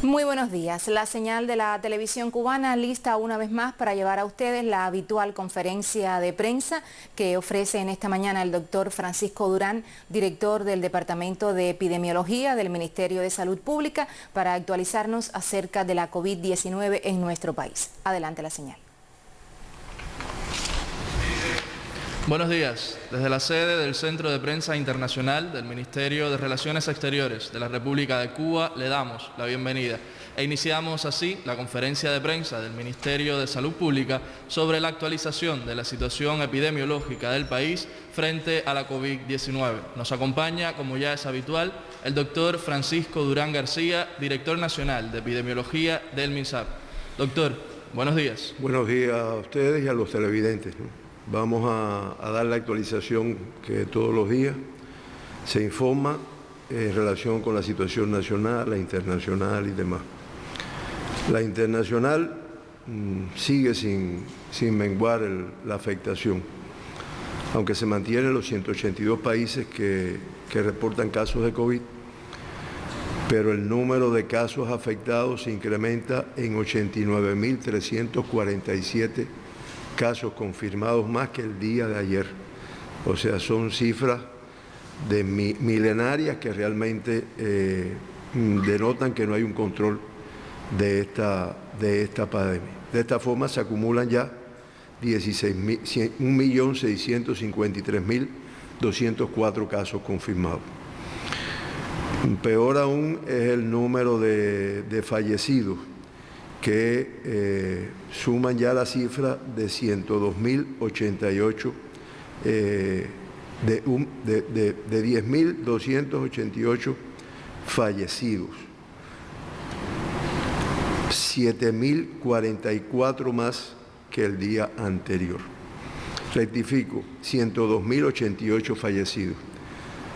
Muy buenos días. La señal de la televisión cubana lista una vez más para llevar a ustedes la habitual conferencia de prensa que ofrece en esta mañana el doctor Francisco Durán, director del Departamento de Epidemiología del Ministerio de Salud Pública, para actualizarnos acerca de la COVID-19 en nuestro país. Adelante la señal. Buenos días. Desde la sede del Centro de Prensa Internacional del Ministerio de Relaciones Exteriores de la República de Cuba le damos la bienvenida e iniciamos así la conferencia de prensa del Ministerio de Salud Pública sobre la actualización de la situación epidemiológica del país frente a la COVID-19. Nos acompaña, como ya es habitual, el doctor Francisco Durán García, director nacional de Epidemiología del MINSAP. Doctor, buenos días. Buenos días a ustedes y a los televidentes. Vamos a dar la actualización que todos los días se informa en relación con la situación nacional, la internacional y demás. La internacional sigue sin menguar la afectación, aunque se mantienen los 182 países que reportan casos de COVID, pero el número de casos afectados se incrementa en 89.347 casos confirmados más que el día de ayer. O sea, son cifras milenarias que realmente denotan que no hay un control de esta pandemia. De esta forma se acumulan ya 1.653.204 casos confirmados. Peor aún es el número de fallecidos, que suman ya la cifra de 102.088, de 10.288 fallecidos, 7.044 más que el día anterior. Rectifico, 102.088 fallecidos,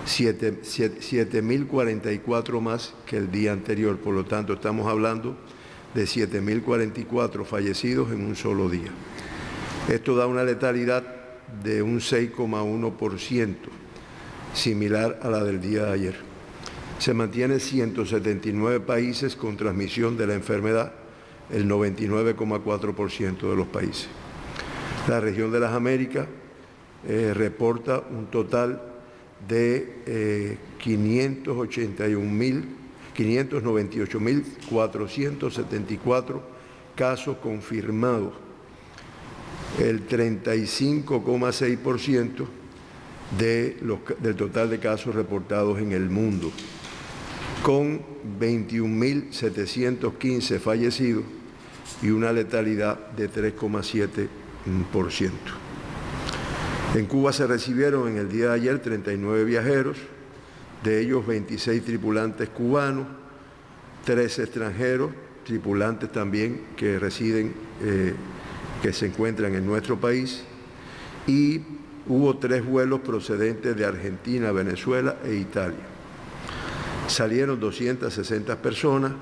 7.044 más que el día anterior, por lo tanto estamos hablando de 7.044 fallecidos en un solo día. Esto da una letalidad de un 6,1%, similar a la del día de ayer. Se mantiene 179 países con transmisión de la enfermedad, el 99,4% de los países. La región de las Américas reporta un total de 598.474 casos confirmados, el 35,6% del total de casos reportados en el mundo, con 21.715 fallecidos y una letalidad de 3,7%. En Cuba se recibieron en el día de ayer 39 viajeros, de ellos 26 tripulantes cubanos, 3 extranjeros, tripulantes también que residen, que se encuentran en nuestro país, y hubo 3 vuelos procedentes de Argentina, Venezuela e Italia. Salieron 260 personas,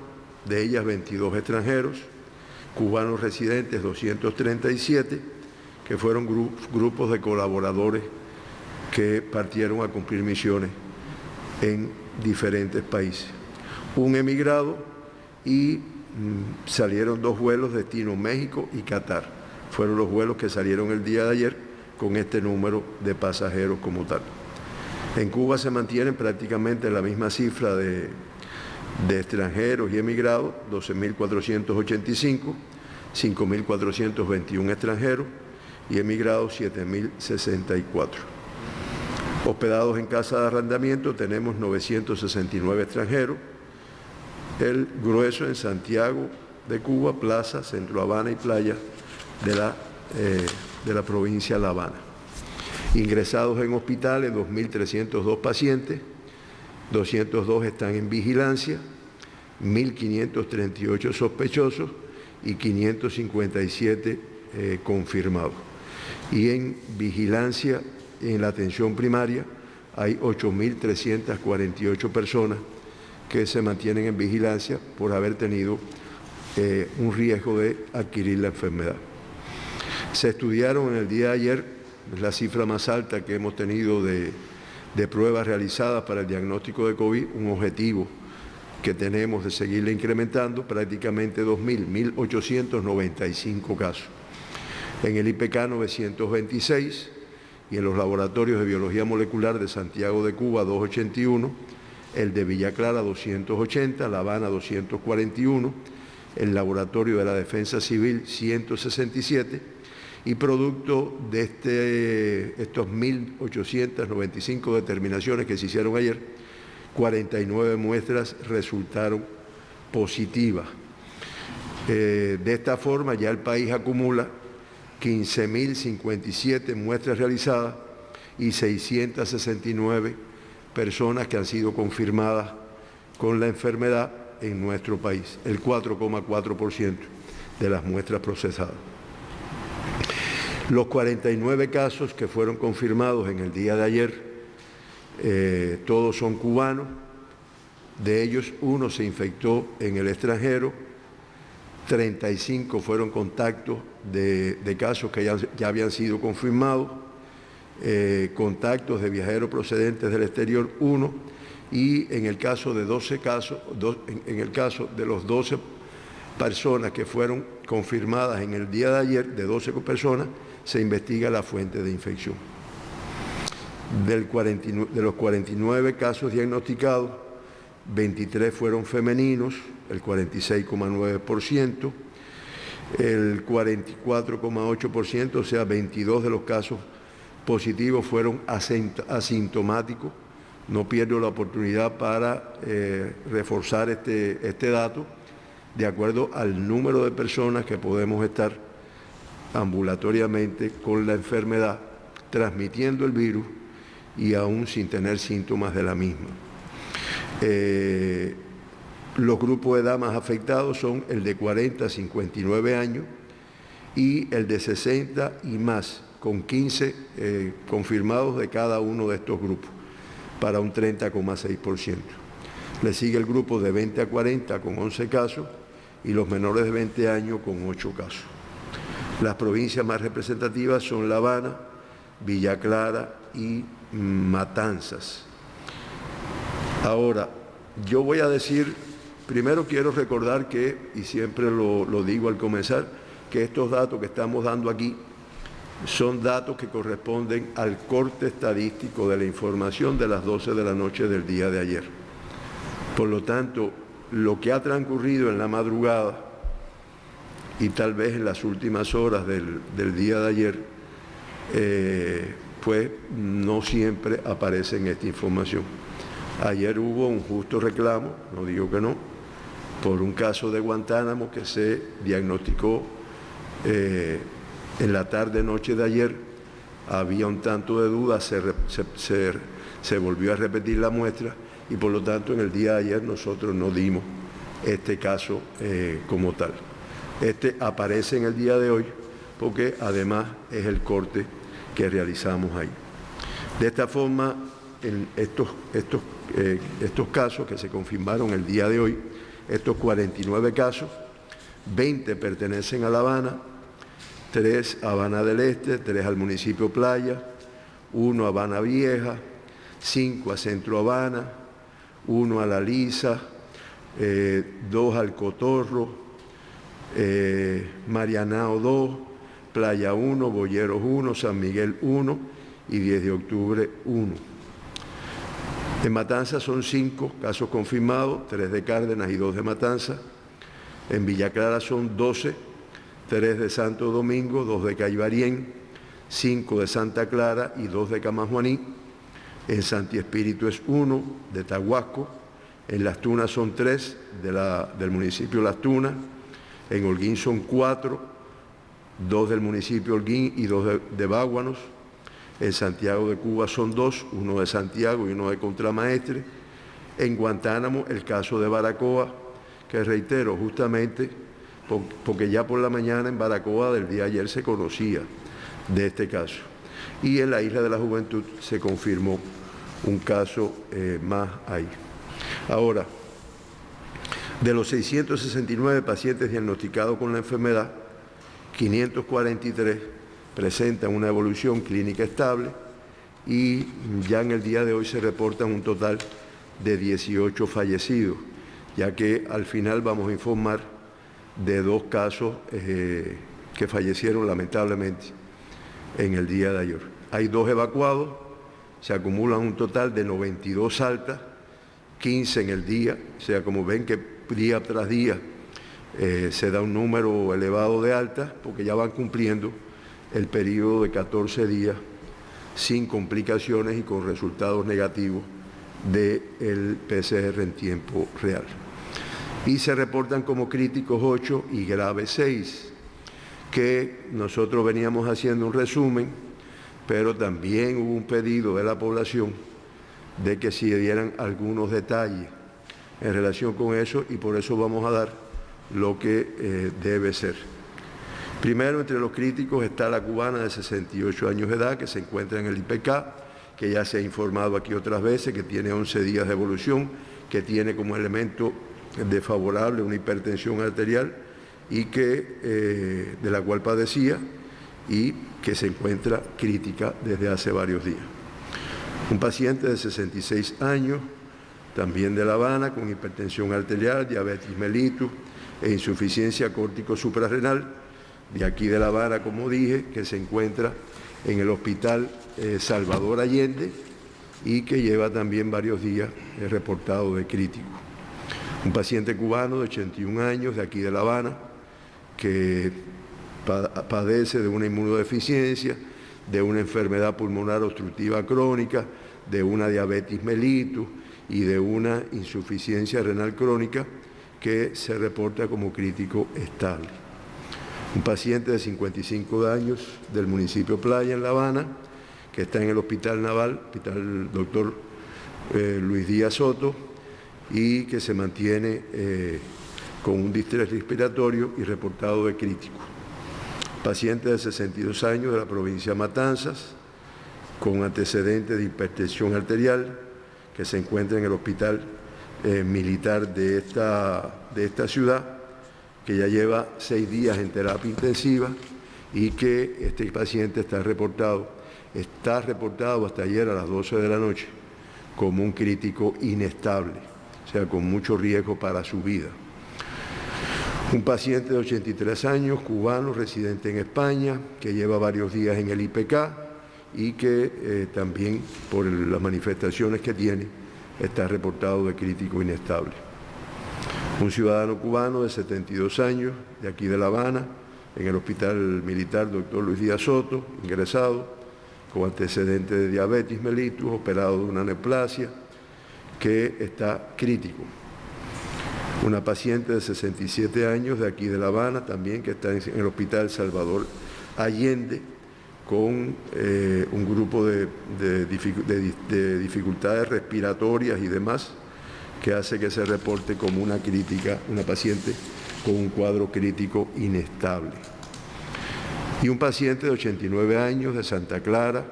de ellas 22 extranjeros, cubanos residentes 237, que fueron grupos de colaboradores que partieron a cumplir misiones en diferentes países. Un emigrado y salieron 2 vuelos destino México y Qatar. Fueron los vuelos que salieron el día de ayer con este número de pasajeros como tal. En Cuba se mantienen prácticamente la misma cifra de extranjeros y emigrados, 12.485, 5.421 extranjeros y emigrados 7.064. Hospedados en casa de arrendamiento tenemos 969 extranjeros, el grueso en Santiago de Cuba, Plaza, Centro Habana y Playa de la provincia de La Habana. Ingresados en hospitales 2.302 pacientes, 202 están en vigilancia, 1.538 sospechosos y 557 confirmados. Y en vigilancia, en la atención primaria, hay 8.348 personas que se mantienen en vigilancia por haber tenido un riesgo de adquirir la enfermedad. Se estudiaron en el día de ayer, la cifra más alta que hemos tenido de pruebas realizadas para el diagnóstico de COVID, un objetivo que tenemos de seguirle incrementando, prácticamente 1.895 casos. En el IPK 926 y en los laboratorios de biología molecular de Santiago de Cuba 281, el de Villa Clara 280, La Habana 241, el laboratorio de la Defensa Civil 167 y producto de estos 1.895 determinaciones que se hicieron ayer, 49 muestras resultaron positivas. De esta forma ya el país acumula 15.057 muestras realizadas y 669 personas que han sido confirmadas con la enfermedad en nuestro país, el 4,4% de las muestras procesadas. Los 49 casos que fueron confirmados en el día de ayer, todos son cubanos, de ellos uno se infectó en el extranjero, 35 fueron contactos de casos que ya habían sido confirmados, contactos de viajeros procedentes del exterior 1 y en el caso de 12 casos, en el caso de los 12 personas que fueron confirmadas en el día de ayer, de 12 personas, se investiga la fuente de infección. De los 49 casos diagnosticados, 23 fueron femeninos, el 46,9%, el 44,8%, o sea, 22 de los casos positivos fueron asintomáticos. No pierdo la oportunidad para reforzar este dato, de acuerdo al número de personas que podemos estar ambulatoriamente con la enfermedad, transmitiendo el virus y aún sin tener síntomas de la misma. Los grupos de edad más afectados son el de 40 a 59 años y el de 60 y más, con 15 confirmados de cada uno de estos grupos, para un 30,6%. Le sigue el grupo de 20 a 40 con 11 casos y los menores de 20 años con 8 casos. Las provincias más representativas son La Habana, Villa Clara y Matanzas. Ahora, yo voy a decir, primero quiero recordar que, y siempre lo digo al comenzar, que estos datos que estamos dando aquí son datos que corresponden al corte estadístico de la información de las 12 de la noche del día de ayer. Por lo tanto, lo que ha transcurrido en la madrugada y tal vez en las últimas horas del día de ayer, pues no siempre aparece en esta información. Ayer hubo un justo reclamo, no digo que no, por un caso de Guantánamo que se diagnosticó en la tarde-noche de ayer. Había un tanto de duda, se volvió a repetir la muestra y por lo tanto en el día de ayer nosotros no dimos este caso como tal. Este aparece en el día de hoy porque además es el corte que realizamos ahí. De esta forma, en estos casos que se confirmaron el día de hoy, estos 49 casos, 20 pertenecen a La Habana, 3 a Habana del Este, 3 al municipio Playa, 1 a Habana Vieja, 5 a Centro Habana, 1 a La Lisa, 2 al Cotorro, Marianao 2, Playa 1, Boyeros 1, San Miguel 1 y 10 de octubre 1. En Matanzas son 5 casos confirmados, 3 de Cárdenas y 2 de Matanzas. En Villa Clara son 12, 3 de Santo Domingo, 2 de Caibarién, 5 de Santa Clara y 2 de Camajuaní. En Santi Espíritu es 1 de Tahuasco. En Las Tunas son 3 del municipio Las Tunas. En Holguín son 4, 2 del municipio Holguín y 2 de Báguanos. En Santiago de Cuba son 2, 1 de Santiago y 1 de Contramaestre. En Guantánamo el caso de Baracoa, que reitero justamente porque ya por la mañana en Baracoa del día de ayer se conocía de este caso. Y en la Isla de la Juventud se confirmó un caso más ahí. Ahora, de los 669 pacientes diagnosticados con la enfermedad, 543 presentan una evolución clínica estable y ya en el día de hoy se reportan un total de 18 fallecidos. ya que al final vamos a informar de 2 casos que fallecieron lamentablemente en el día de ayer. Hay 2 evacuados, se acumulan un total de 92 altas, 15 en el día, o sea, como ven que día tras día se da un número elevado de altas, porque ya van cumpliendo el periodo de 14 días sin complicaciones y con resultados negativos del PCR en tiempo real. Y se reportan como críticos 8 y graves 6, que nosotros veníamos haciendo un resumen, pero también hubo un pedido de la población de que se dieran algunos detalles en relación con eso, y por eso vamos a dar lo que debe ser. Primero, entre los críticos está la cubana de 68 años de edad que se encuentra en el IPK, que ya se ha informado aquí otras veces, que tiene 11 días de evolución, que tiene como elemento desfavorable una hipertensión arterial y que, de la cual padecía y que se encuentra crítica desde hace varios días. Un paciente de 66 años, también de La Habana, con hipertensión arterial, diabetes mellitus e insuficiencia córtico suprarrenal, de aquí de La Habana, como dije, que se encuentra en el Hospital Salvador Allende y que lleva también varios días reportado de crítico. Un paciente cubano de 81 años, de aquí de La Habana, que padece de una inmunodeficiencia, de una enfermedad pulmonar obstructiva crónica, de una diabetes mellitus y de una insuficiencia renal crónica que se reporta como crítico estable. Un paciente de 55 años del municipio Playa, en La Habana, que está en el Hospital Naval, Hospital Dr. Luis Díaz Soto, y que se mantiene con un distrés respiratorio y reportado de crítico. Paciente de 62 años de la provincia de Matanzas, con antecedentes de hipertensión arterial, que se encuentra en el hospital militar de esta ciudad, que ya lleva 6 días en terapia intensiva y que este paciente está reportado hasta ayer a las 12 de la noche como un crítico inestable, o sea, con mucho riesgo para su vida. Un paciente de 83 años, cubano, residente en España, que lleva varios días en el IPK y que también, por las manifestaciones que tiene, está reportado de crítico inestable. Un ciudadano cubano de 72 años, de aquí de La Habana, en el Hospital Militar Dr. Luis Díaz Soto, ingresado, con antecedentes de diabetes mellitus, operado de una neoplasia, que está crítico. Una paciente de 67 años, de aquí de La Habana, también, que está en el Hospital Salvador Allende, con un grupo de dificultades respiratorias y demás, que hace que se reporte como una paciente con un cuadro crítico inestable. Y un paciente de 89 años de Santa Clara,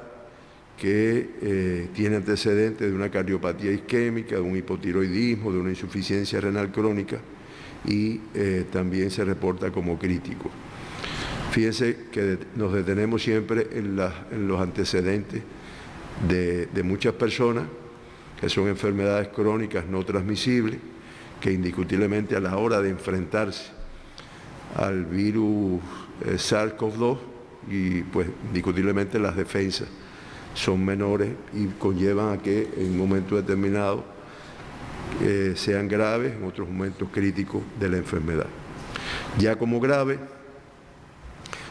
que tiene antecedentes de una cardiopatía isquémica, de un hipotiroidismo, de una insuficiencia renal crónica, y también se reporta como crítico. Fíjense que nos detenemos siempre en los antecedentes de muchas personas que son enfermedades crónicas no transmisibles, que indiscutiblemente a la hora de enfrentarse al virus SARS-CoV-2, y pues indiscutiblemente las defensas son menores y conllevan a que en un momento determinado sean graves, en otros momentos críticos de la enfermedad. Ya como grave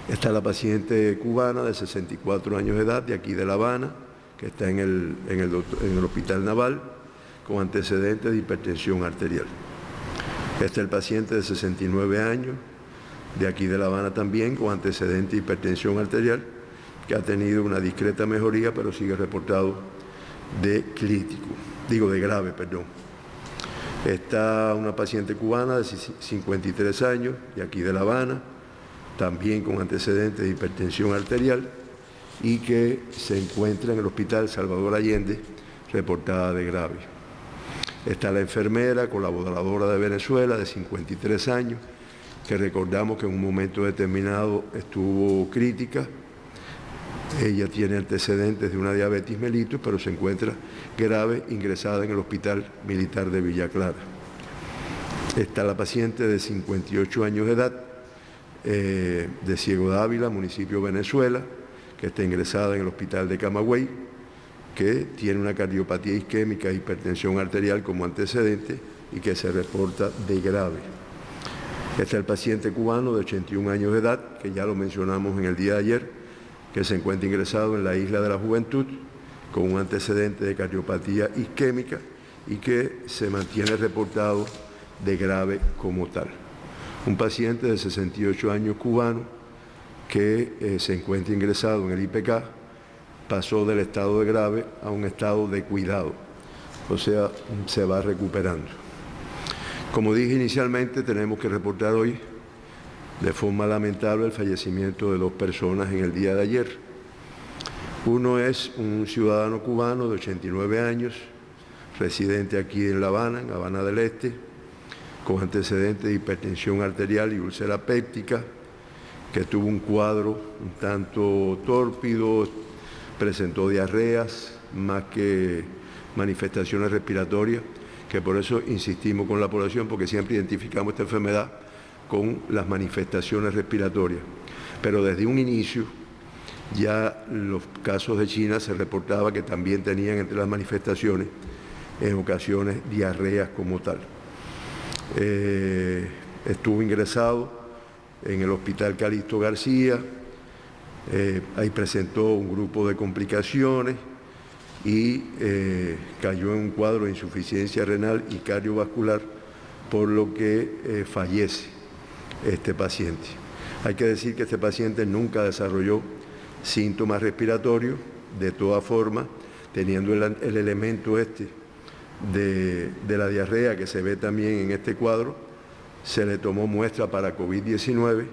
está la paciente cubana de 64 años de edad, de aquí de La Habana, que está en el Hospital Naval, con antecedentes de hipertensión arterial. Está el paciente de 69 años, de aquí de La Habana también, con antecedentes de hipertensión arterial, que ha tenido una discreta mejoría, pero sigue reportado de grave, perdón. Está una paciente cubana de 53 años, de aquí de La Habana, también con antecedentes de hipertensión arterial, y que se encuentra en el Hospital Salvador Allende, reportada de grave. Está la enfermera, colaboradora de Venezuela, de 53 años, que recordamos que en un momento determinado estuvo crítica. Ella tiene antecedentes de una diabetes mellitus, pero se encuentra grave, ingresada en el Hospital Militar de Villa Clara. Está la paciente de 58 años de edad, de Ciego de Ávila, municipio de Venezuela, que está ingresada en el hospital de Camagüey, que tiene una cardiopatía isquémica e hipertensión arterial como antecedente y que se reporta de grave. Está el paciente cubano de 81 años de edad, que ya lo mencionamos en el día de ayer, que se encuentra ingresado en la Isla de la Juventud con un antecedente de cardiopatía isquémica y que se mantiene reportado de grave como tal. Un paciente de 68 años cubano que se encuentra ingresado en el IPK, pasó del estado de grave a un estado de cuidado, o sea, se va recuperando. Como dije inicialmente, tenemos que reportar hoy de forma lamentable el fallecimiento de 2 personas en el día de ayer. Uno es un ciudadano cubano de 89 años, residente aquí en La Habana, en Habana del Este, con antecedentes de hipertensión arterial y úlcera péptica, que tuvo un cuadro un tanto tórpido, presentó diarreas más que manifestaciones respiratorias, que por eso insistimos con la población, porque siempre identificamos esta enfermedad con las manifestaciones respiratorias. Pero desde un inicio, ya los casos de China se reportaba que también tenían entre las manifestaciones, en ocasiones, diarreas como tal. Estuvo ingresado en el Hospital Calixto García, ahí presentó un grupo de complicaciones y cayó en un cuadro de insuficiencia renal y cardiovascular, por lo que fallece este paciente. Hay que decir que este paciente nunca desarrolló síntomas respiratorios, de todas formas, teniendo el elemento de la diarrea que se ve también en este cuadro, se le tomó muestra para COVID-19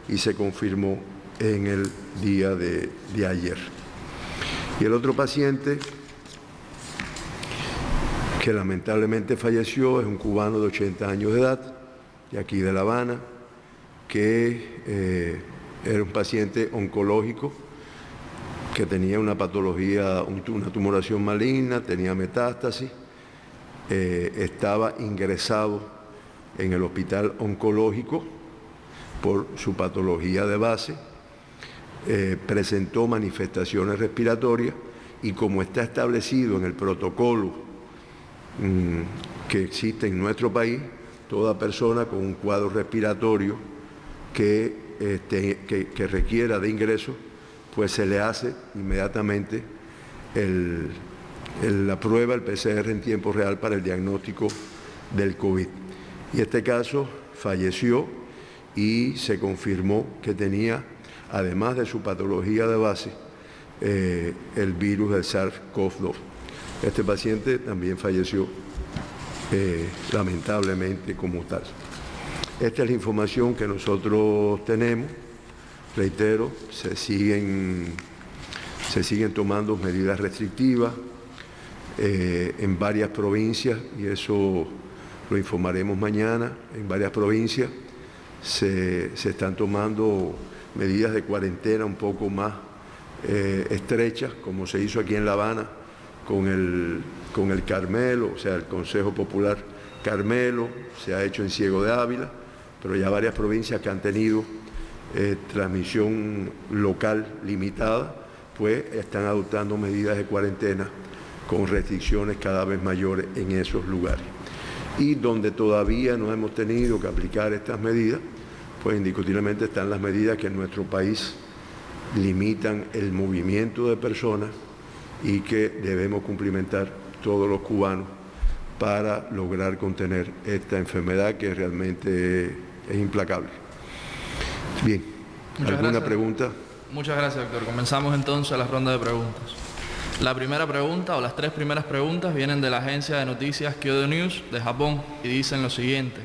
y se confirmó en el día de ayer. Y el otro paciente que lamentablemente falleció es un cubano de 80 años de edad, de aquí de La Habana, que era un paciente oncológico que tenía una patología, una tumoración maligna, tenía metástasis, estaba ingresado en el hospital oncológico por su patología de base, presentó manifestaciones respiratorias y como está establecido en el protocolo que existe en nuestro país, toda persona con un cuadro respiratorio que requiera de ingreso, pues se le hace inmediatamente la prueba, el PCR en tiempo real para el diagnóstico del COVID. Y este caso falleció y se confirmó que tenía, además de su patología de base, el virus del SARS-CoV-2. Este paciente también falleció lamentablemente como tal. Esta es la información que nosotros tenemos. Reitero, se siguen tomando medidas restrictivas en varias provincias, y eso lo informaremos mañana. En varias provincias se están tomando medidas de cuarentena un poco más estrechas, como se hizo aquí en La Habana con el Carmelo, o sea, el Consejo Popular Carmelo, se ha hecho en Ciego de Ávila, pero ya varias provincias que han tenido transmisión local limitada, pues están adoptando medidas de cuarentena con restricciones cada vez mayores en esos lugares. Y donde todavía no hemos tenido que aplicar estas medidas, pues indiscutiblemente están las medidas que en nuestro país limitan el movimiento de personas y que debemos cumplimentar todos los cubanos para lograr contener esta enfermedad que realmente es implacable. Bien, ¿alguna pregunta? Muchas gracias, doctor. Comenzamos entonces la ronda de preguntas. La primera pregunta, o las 3 primeras preguntas, vienen de la agencia de noticias Kyodo News de Japón y dicen lo siguiente: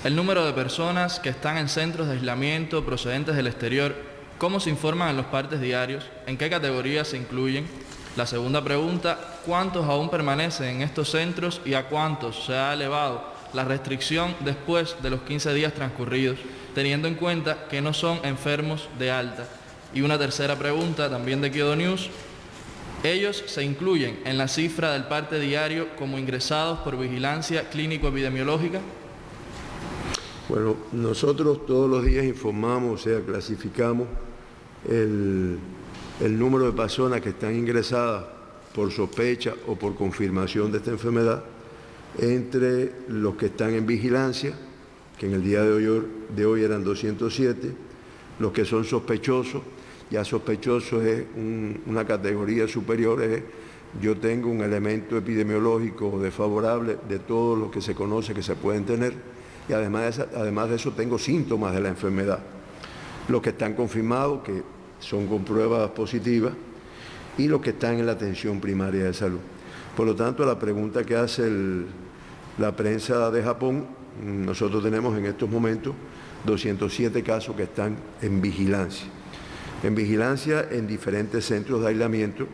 el número de personas que están en centros de aislamiento procedentes del exterior, ¿cómo se informan en los partes diarios? ¿En qué categorías se incluyen? La segunda pregunta: ¿cuántos aún permanecen en estos centros y a cuántos se ha elevado la restricción después de los 15 días transcurridos, teniendo en cuenta que no son enfermos de alta? Y una tercera pregunta, también de Kyodo News: ¿ellos se incluyen en la cifra del parte diario como ingresados por vigilancia clínico-epidemiológica? Bueno, nosotros todos los días informamos, o sea, clasificamos el número de personas que están ingresadas por sospecha o por confirmación de esta enfermedad entre los que están en vigilancia, que en el día de hoy eran 207, los que son sospechosos. Ya sospechoso es una categoría superior, yo tengo un elemento epidemiológico desfavorable de todos los que se conoce que se pueden tener, y además de eso tengo síntomas de la enfermedad. Los que están confirmados, que son con pruebas positivas, y los que están en la atención primaria de salud. Por lo tanto, la pregunta que hace la prensa de Japón, nosotros tenemos en estos momentos 207 casos que están en vigilancia. En vigilancia en diferentes centros de aislamiento,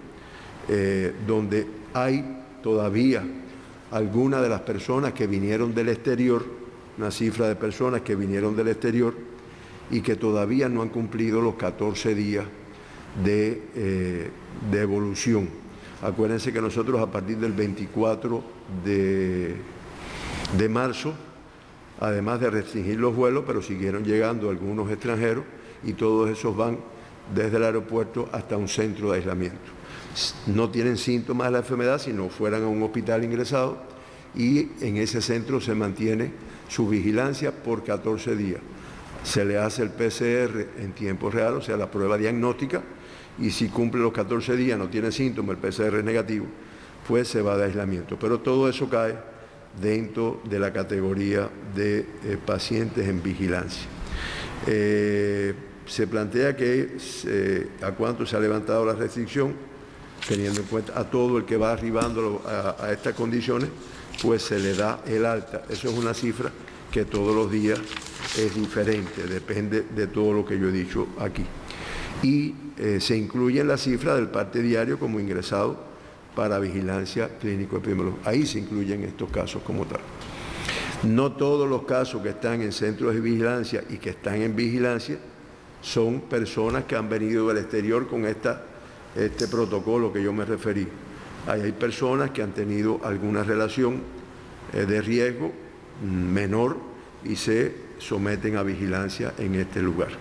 donde hay todavía algunas de las personas que vinieron del exterior, una cifra de personas que vinieron del exterior y que todavía no han cumplido los 14 días de evolución. Acuérdense que nosotros a partir del 24 de marzo, además de restringir los vuelos, pero siguieron llegando algunos extranjeros y todos esos van desde el aeropuerto hasta un centro de aislamiento. No tienen síntomas de la enfermedad, si no fueran a un hospital ingresado, y en ese centro se mantiene su vigilancia por 14 días. Se le hace el PCR en tiempo real, o sea, la prueba diagnóstica, y si cumple los 14 días, no tiene síntomas, el PCR es negativo, pues se va de aislamiento. Pero todo eso cae dentro de la categoría de pacientes en vigilancia. Se plantea que a cuánto se ha levantado la restricción, teniendo en cuenta a todo el que va arribando a estas condiciones, pues se le da el alta. Eso es una cifra que todos los días es diferente, depende de todo lo que yo he dicho aquí. Y se incluye en la cifra del parte diario como ingresado para vigilancia clínico-epidemiológica. Ahí se incluyen estos casos como tal. No todos los casos que están en centros de vigilancia y que están en vigilancia son personas que han venido del exterior con este protocolo que yo me referí. Hay personas que han tenido alguna relación de riesgo menor y se someten a vigilancia en este lugar.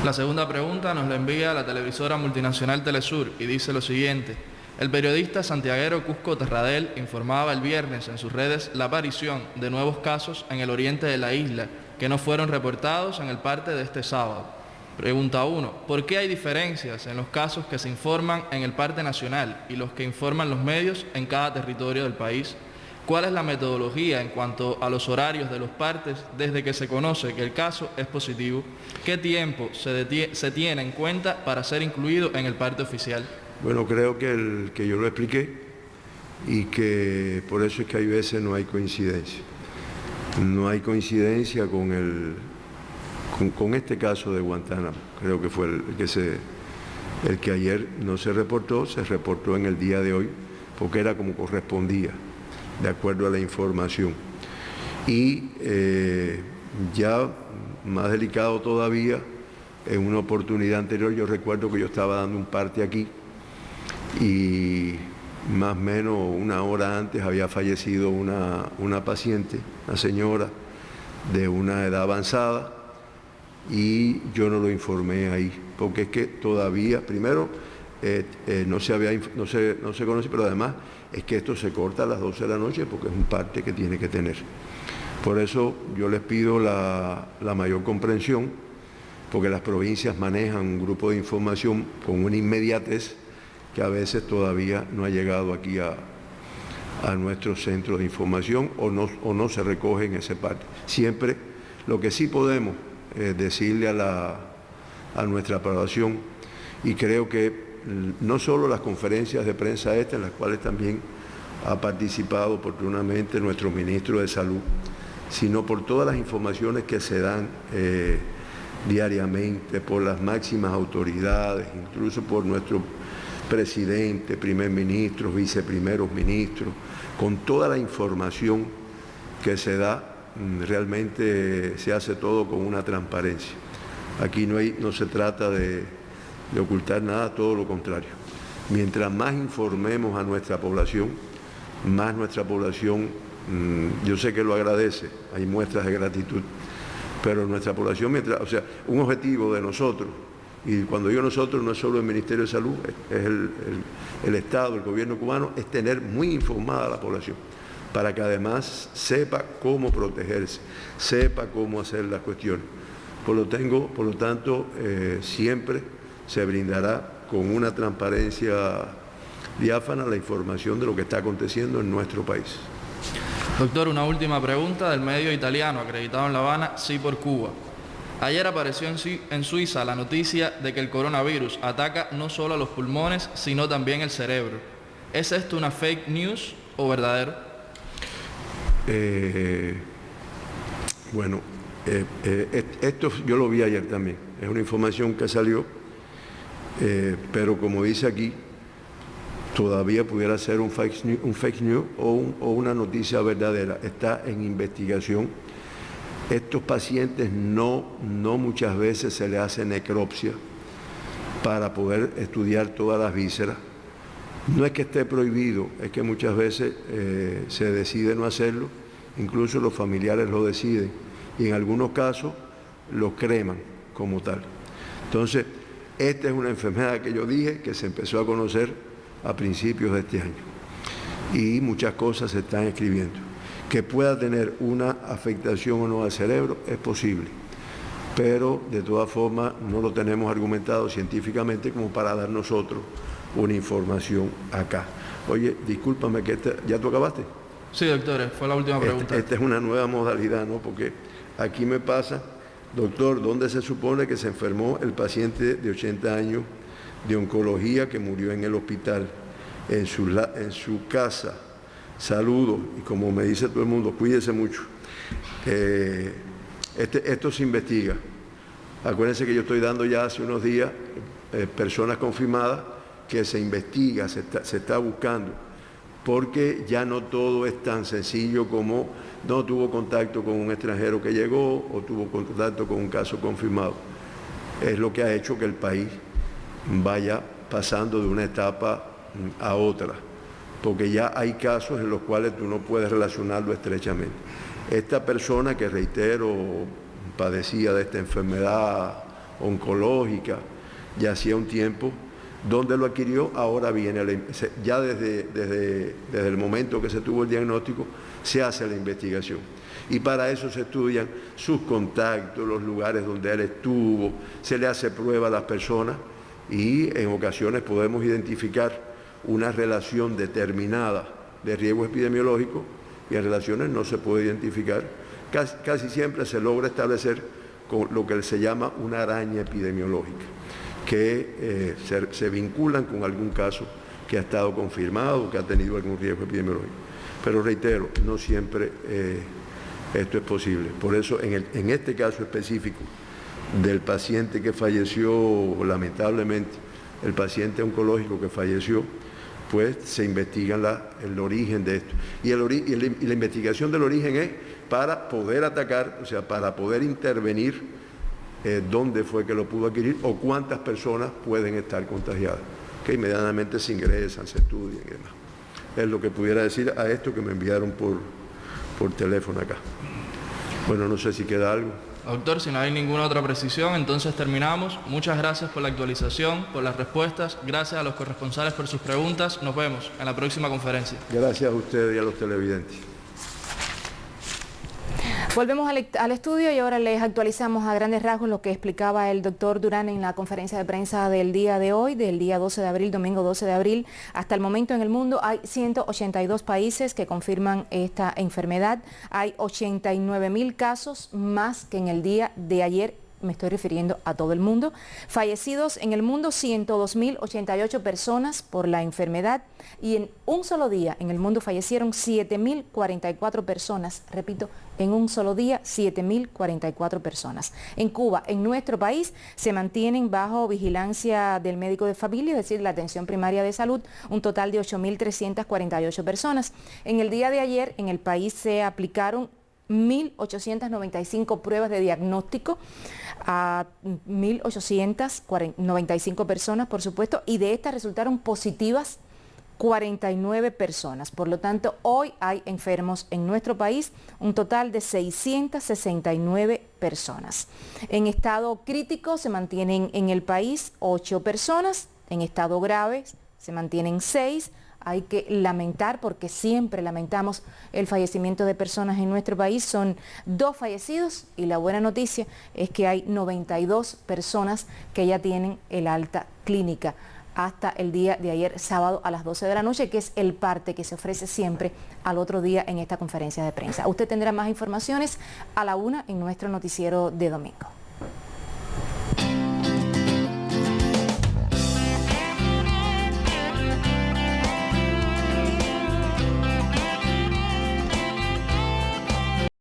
La segunda pregunta nos la envía la televisora multinacional Telesur y dice lo siguiente. El periodista santiaguero Cusco Terradel informaba el viernes en sus redes la aparición de nuevos casos en el oriente de la isla que no fueron reportados en el parte de este sábado. Pregunta 1. ¿Por qué hay diferencias en los casos que se informan en el parte nacional y los que informan los medios en cada territorio del país? ¿Cuál es la metodología en cuanto a los horarios de los partes desde que se conoce que el caso es positivo? ¿Qué tiempo se tiene en cuenta para ser incluido en el parte oficial? Bueno, creo que yo lo expliqué y que por eso es que hay veces no hay coincidencia. No hay coincidencia con este caso de Guantánamo. Creo que fue el que ayer no se reportó en el día de hoy, porque era como correspondía, de acuerdo a la información. Y ya más delicado todavía, en una oportunidad anterior, yo recuerdo que yo estaba dando un parte aquí y más o menos una hora antes había fallecido una paciente, una señora de una edad avanzada, y yo no lo informé ahí, porque es que todavía, primero, no se conoce, pero además es que esto se corta a las 12 de la noche porque es un parte que tiene que tener. Por eso yo les pido la mayor comprensión, porque las provincias manejan un grupo de información con una inmediatez que a veces todavía no ha llegado aquí a nuestros centros de información o no se recoge en ese parte. Siempre lo que sí podemos decirle a nuestra población, y creo que no solo las conferencias de prensa en las cuales también ha participado oportunamente nuestro ministro de Salud, sino por todas las informaciones que se dan diariamente por las máximas autoridades, incluso por nuestro presidente, primer ministro, viceprimeros ministros, con toda la información que se da, realmente se hace todo con una transparencia. Aquí no se trata de ocultar nada, todo lo contrario. Mientras más informemos a nuestra población, más nuestra población yo sé que lo agradece, hay muestras de gratitud, pero nuestra población, o sea, un objetivo de nosotros, y cuando digo nosotros no es solo el Ministerio de Salud, es el Estado, el gobierno cubano, es tener muy informada a la población, para que además sepa cómo protegerse, sepa cómo hacer las cuestiones. Por lo tanto, siempre se brindará con una transparencia diáfana la información de lo que está aconteciendo en nuestro país. Doctor, una última pregunta del medio italiano acreditado en La Habana, Sí por Cuba. Ayer apareció en Suiza la noticia de que el coronavirus ataca no solo a los pulmones, sino también el cerebro. ¿Es esto una fake news o verdadero? Bueno, esto yo lo vi ayer también. Es una información que salió, pero como dice aquí, todavía pudiera ser un fake news o una noticia verdadera. Está en investigación. Estos pacientes no muchas veces se les hace necropsia para poder estudiar todas las vísceras. No es que esté prohibido, es que muchas veces se decide no hacerlo, incluso los familiares lo deciden y en algunos casos lo creman como tal. Entonces, esta es una enfermedad que yo dije que se empezó a conocer a principios de este año y muchas cosas se están escribiendo. Que pueda tener una afectación o no al cerebro es posible, pero de todas formas no lo tenemos argumentado científicamente como para dar nosotros una información acá. Oye, discúlpame que ¿ya tú acabaste? Sí, doctor, fue la última pregunta. Esta es una nueva modalidad, ¿no? Porque aquí me pasa, doctor, ¿dónde se supone que se enfermó el paciente de 80 años de oncología que murió en el hospital, en su casa? Saludos, y como me dice todo el mundo, cuídese mucho. Esto se investiga. Acuérdense que yo estoy dando ya hace unos días personas confirmadas que se investiga, se está buscando, porque ya no todo es tan sencillo como no tuvo contacto con un extranjero que llegó o tuvo contacto con un caso confirmado. Es lo que ha hecho que el país vaya pasando de una etapa a otra, porque ya hay casos en los cuales tú no puedes relacionarlo estrechamente. Esta persona que, reitero, padecía de esta enfermedad oncológica ya hacía un tiempo, ¿dónde lo adquirió? Ahora viene, ya desde el momento que se tuvo el diagnóstico, se hace la investigación. Y para eso se estudian sus contactos, los lugares donde él estuvo, se le hace prueba a las personas y en ocasiones podemos identificar una relación determinada de riesgo epidemiológico y en relaciones no se puede identificar. Casi siempre se logra establecer con lo que se llama una araña epidemiológica, que se vinculan con algún caso que ha estado confirmado, que ha tenido algún riesgo epidemiológico. Pero reitero, no siempre esto es posible. Por eso, en este caso específico del paciente que falleció, lamentablemente, el paciente oncológico que falleció, pues se investiga el origen de esto. Y la investigación del origen es para poder atacar, o sea, para poder intervenir dónde fue que lo pudo adquirir o cuántas personas pueden estar contagiadas, que inmediatamente se ingresan, se estudian y demás. Es lo que pudiera decir a esto que me enviaron por teléfono acá. Bueno, no sé si queda algo. Doctor, si no hay ninguna otra precisión, entonces terminamos. Muchas gracias por la actualización, por las respuestas. Gracias a los corresponsales por sus preguntas. Nos vemos en la próxima conferencia. Gracias a ustedes y a los televidentes. Volvemos al estudio y ahora les actualizamos a grandes rasgos lo que explicaba el doctor Durán en la conferencia de prensa del día de hoy, del día 12 de abril, domingo 12 de abril. Hasta el momento en el mundo hay 182 países que confirman esta enfermedad. Hay 89.000 casos más que en el día de ayer. Me estoy refiriendo a todo el mundo. Fallecidos en el mundo, 102.088 personas por la enfermedad y en un solo día en el mundo fallecieron 7.044 personas. Repito, en un solo día 7.044 personas. En Cuba, en nuestro país, se mantienen bajo vigilancia del médico de familia, es decir, la atención primaria de salud, un total de 8.348 personas. En el día de ayer, en el país se aplicaron 1.895 pruebas de diagnóstico a 1.895 personas, por supuesto, y de estas resultaron positivas 49 personas. Por lo tanto, hoy hay enfermos en nuestro país, un total de 669 personas. En estado crítico se mantienen en el país 8 personas, en estado grave se mantienen 6. Hay que lamentar, porque siempre lamentamos el fallecimiento de personas en nuestro país. Son 2 fallecidos y la buena noticia es que hay 92 personas que ya tienen el alta clínica hasta el día de ayer, sábado a las 12 de la noche, que es el parte que se ofrece siempre al otro día en esta conferencia de prensa. Usted tendrá más informaciones a la 1 en nuestro noticiero de domingo.